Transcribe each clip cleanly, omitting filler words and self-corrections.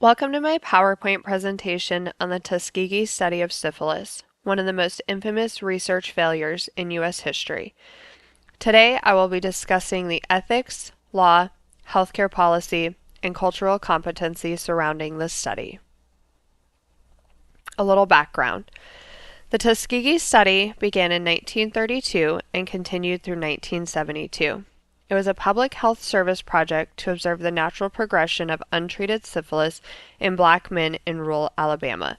Welcome to my PowerPoint presentation on the Tuskegee study of syphilis, one of the most infamous research failures in U.S. history. Today, I will be discussing the ethics, law, healthcare policy, and cultural competency surrounding this study. A little background. The Tuskegee study began in 1932 and continued through 1972. It was a public health service project to observe the natural progression of untreated syphilis in black men in rural Alabama.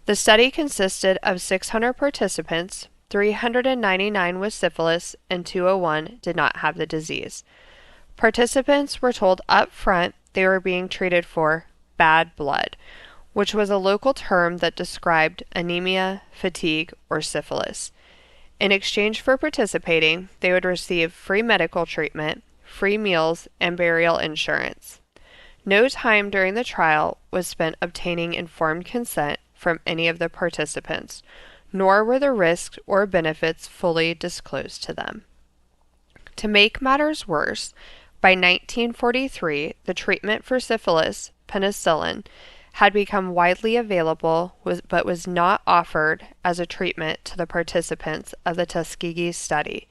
The study consisted of 600 participants, 399 with syphilis, and 201 did not have the disease. Participants were told up front they were being treated for bad blood, which was a local term that described anemia, fatigue, or syphilis. In exchange for participating, they would receive free medical treatment, free meals, and burial insurance. No time during the trial was spent obtaining informed consent from any of the participants, nor were the risks or benefits fully disclosed to them. To make matters worse, by 1943, the treatment for syphilis, penicillin, had become widely available but was not offered as a treatment to the participants of the Tuskegee study.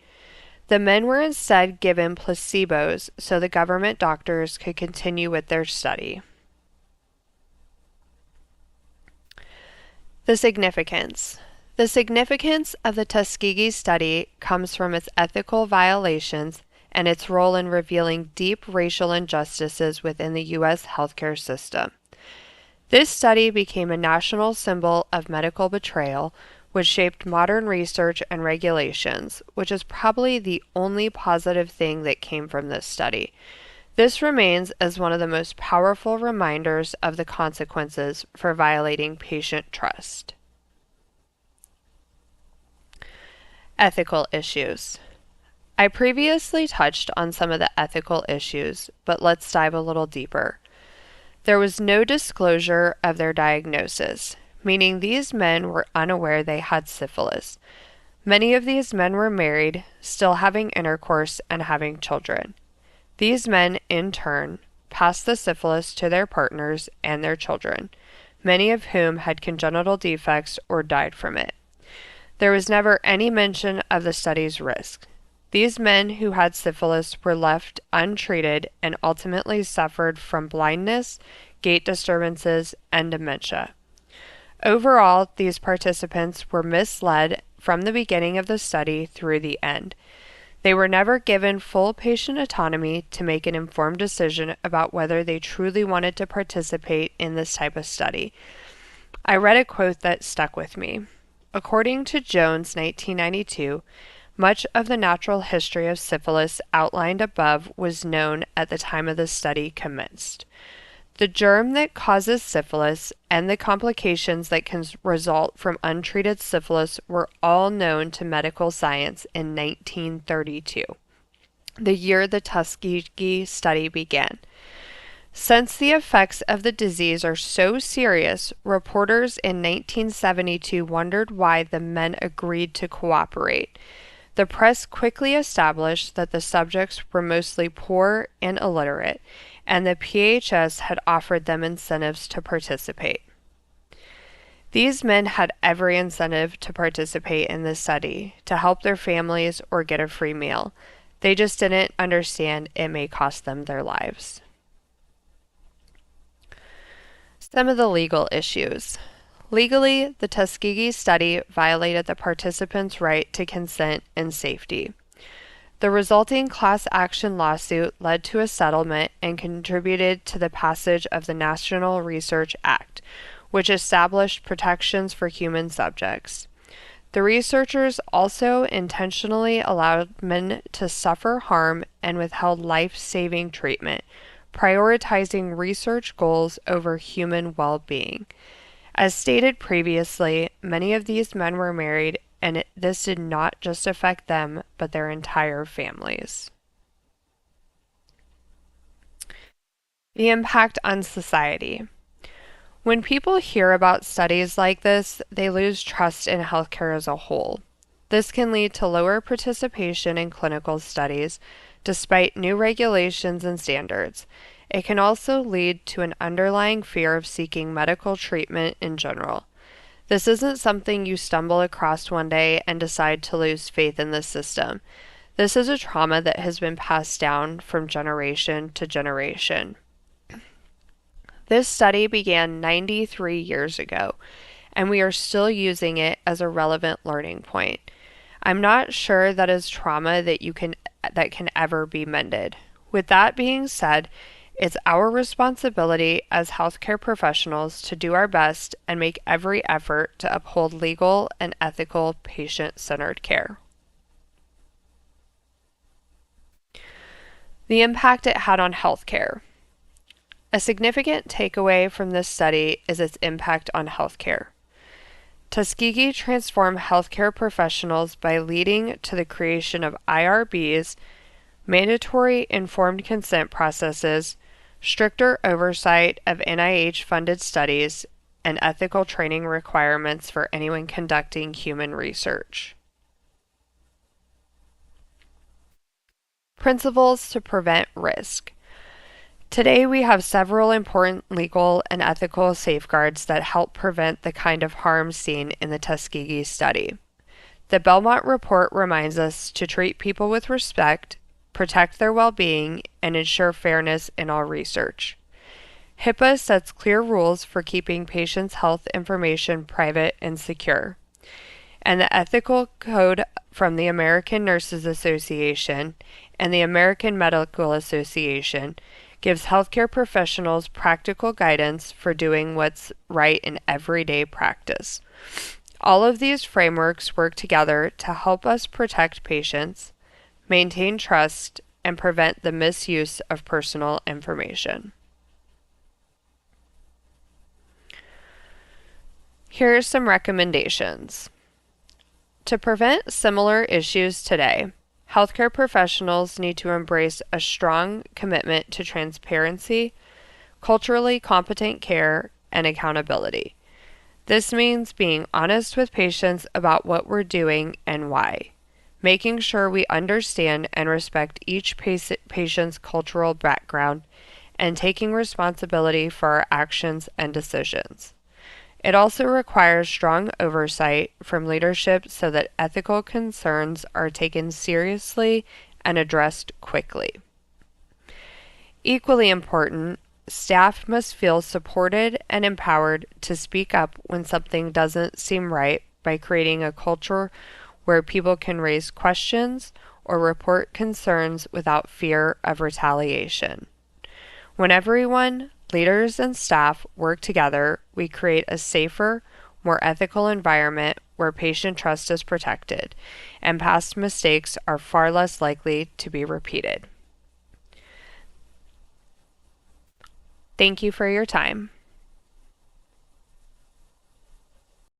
The men were instead given placebos so the government doctors could continue with their study. The significance. The significance of the Tuskegee study comes from its ethical violations and its role in revealing deep racial injustices within the U.S. healthcare system. This study became a national symbol of medical betrayal, which shaped modern research and regulations, which is probably the only positive thing that came from this study. This remains as one of the most powerful reminders of the consequences for violating patient trust. Ethical issues. I previously touched on some of the ethical issues, but let's dive a little deeper. There was no disclosure of their diagnosis, meaning these men were unaware they had syphilis. Many of these men were married, still having intercourse and having children. These men, in turn, passed the syphilis to their partners and their children, many of whom had congenital defects or died from it. There was never any mention of the study's risk. These men who had syphilis were left untreated and ultimately suffered from blindness, gait disturbances, and dementia. Overall, these participants were misled from the beginning of the study through the end. They were never given full patient autonomy to make an informed decision about whether they truly wanted to participate in this type of study. I read a quote that stuck with me. According to Jones, 1992, much of the natural history of syphilis outlined above was known at the time of the study commenced. The germ that causes syphilis and the complications that can result from untreated syphilis were all known to medical science in 1932, the year the Tuskegee study began. Since the effects of the disease are so serious, reporters in 1972 wondered why the men agreed to cooperate. The press quickly established that the subjects were mostly poor and illiterate, and the PHS had offered them incentives to participate. These men had every incentive to participate in this study, to help their families or get a free meal. They just didn't understand it may cost them their lives. Some of the legal issues. Legally, the Tuskegee study violated the participants' right to consent and safety. The resulting class action lawsuit led to a settlement and contributed to the passage of the National Research Act, which established protections for human subjects. The researchers also intentionally allowed men to suffer harm and withheld life-saving treatment, prioritizing research goals over human well-being. As stated previously, many of these men were married, and this did not just affect them, but their entire families. The impact on society. When people hear about studies like this, they lose trust in healthcare as a whole. This can lead to lower participation in clinical studies, despite new regulations and standards. It can also lead to an underlying fear of seeking medical treatment in general. This isn't something you stumble across one day and decide to lose faith in the system. This is a trauma that has been passed down from generation to generation. This study began 93 years ago, and we are still using it as a relevant learning point. I'm not sure that is trauma that can ever be mended. With that being said, it's our responsibility as healthcare professionals to do our best and make every effort to uphold legal and ethical patient-centered care. The impact it had on healthcare. A significant takeaway from this study is its impact on healthcare. Tuskegee transformed healthcare professionals by leading to the creation of IRBs, mandatory informed consent processes, stricter oversight of NIH-funded studies, and ethical training requirements for anyone conducting human research. Principles to prevent risk. Today we have several important legal and ethical safeguards that help prevent the kind of harm seen in the Tuskegee study. The Belmont Report reminds us to treat people with respect, protect their well-being, and ensure fairness in all research. HIPAA sets clear rules for keeping patients' health information private and secure. And the Ethical Code from the American Nurses Association and the American Medical Association gives healthcare professionals practical guidance for doing what's right in everyday practice. All of these frameworks work together to help us protect patients, maintain trust, and prevent the misuse of personal information. Here are some recommendations. To prevent similar issues today, healthcare professionals need to embrace a strong commitment to transparency, culturally competent care, and accountability. This means being honest with patients about what we're doing and why, making sure we understand and respect each patient's cultural background, and taking responsibility for our actions and decisions. It also requires strong oversight from leadership so that ethical concerns are taken seriously and addressed quickly. Equally important, staff must feel supported and empowered to speak up when something doesn't seem right by creating a culture where people can raise questions or report concerns without fear of retaliation. When everyone, leaders and staff, work together, we create a safer, more ethical environment where patient trust is protected, and past mistakes are far less likely to be repeated. Thank you for your time.